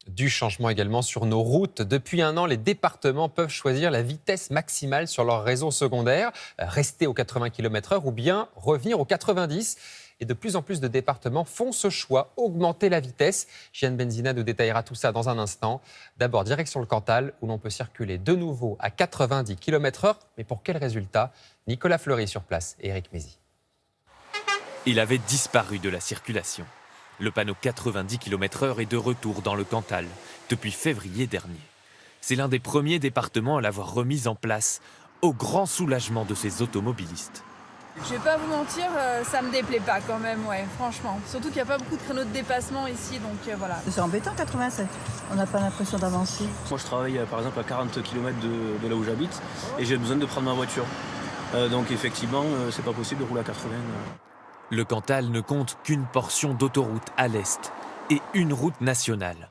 Du changement également sur nos routes. Depuis un an, les départements peuvent choisir la vitesse maximale sur leur réseau secondaire, rester aux 80 km/h ou bien revenir aux 90. Et de plus en plus de départements font ce choix, augmenter la vitesse. Jeanne Benzina nous détaillera tout ça dans un instant. D'abord, direction le Cantal, où l'on peut circuler de nouveau à 90 km/h. Mais pour quel résultat? Nicolas Fleury sur place et Eric Mézy. Il avait disparu de la circulation. Le panneau 90 km/h est de retour dans le Cantal depuis février dernier. C'est l'un des premiers départements à l'avoir remis en place, au grand soulagement de ses automobilistes. Je vais pas vous mentir, ça me déplaît pas quand même, ouais, franchement. Surtout qu'il n'y a pas beaucoup de créneaux de dépassement ici, donc voilà. C'est embêtant 87, on n'a pas l'impression d'avancer. Moi je travaille par exemple à 40 km de là où j'habite et j'ai besoin de prendre ma voiture. Donc effectivement, c'est pas possible de rouler à 80. Le Cantal ne compte qu'une portion d'autoroute à l'est et une route nationale.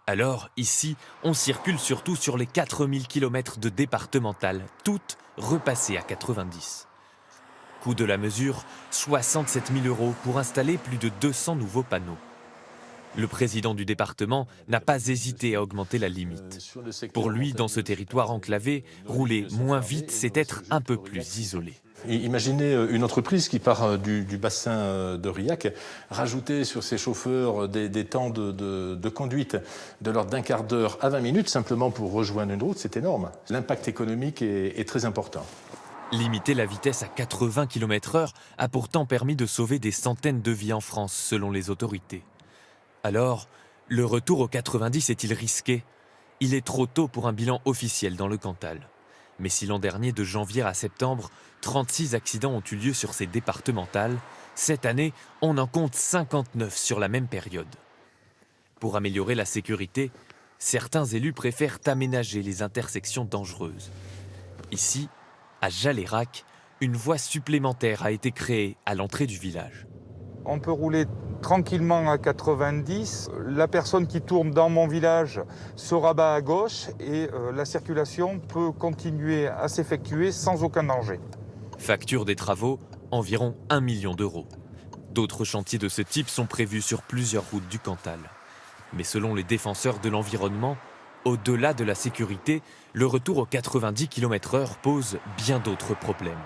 Alors, ici, on circule surtout sur les 4000 km de départementales, toutes repassées à 90. Coût de la mesure, 67 000 € pour installer plus de 200 nouveaux panneaux. Le président du département n'a pas hésité à augmenter la limite. Pour lui, dans ce territoire enclavé, rouler moins vite, c'est être un peu plus isolé. Imaginez une entreprise qui part du bassin d'Aurillac, rajouter sur ses chauffeurs des temps de conduite de l'ordre d'un quart d'heure à 20 minutes simplement pour rejoindre une route, c'est énorme. L'impact économique est très important. Limiter la vitesse à 80 km/h a pourtant permis de sauver des centaines de vies en France, selon les autorités. Alors, le retour aux 90 est-il risqué? Il est trop tôt pour un bilan officiel dans le Cantal. Mais si l'an dernier, de janvier à septembre, 36 accidents ont eu lieu sur ces départementales, cette année, on en compte 59 sur la même période. Pour améliorer la sécurité, certains élus préfèrent aménager les intersections dangereuses. Ici, à Jalérac, une voie supplémentaire a été créée à l'entrée du village. On peut rouler tranquillement à 90. La personne qui tourne dans mon village se rabat à gauche et la circulation peut continuer à s'effectuer sans aucun danger. Facture des travaux, environ 1 million d'euros. D'autres chantiers de ce type sont prévus sur plusieurs routes du Cantal. Mais selon les défenseurs de l'environnement, au-delà de la sécurité, le retour aux 90 km/h pose bien d'autres problèmes.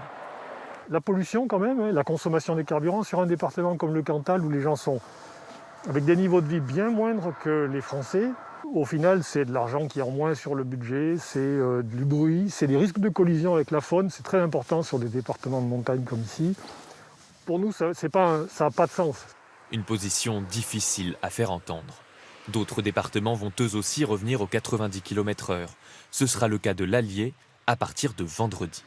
La pollution quand même, la consommation des carburants sur un département comme le Cantal où les gens sont avec des niveaux de vie bien moindres que les Français. Au final, c'est de l'argent qui est en moins sur le budget, c'est du bruit, c'est des risques de collision avec la faune, c'est très important sur des départements de montagne comme ici. Pour nous, ça n'a pas de sens. Une position difficile à faire entendre. D'autres départements vont eux aussi revenir aux 90 km/h. Ce sera le cas de l'Allier à partir de vendredi.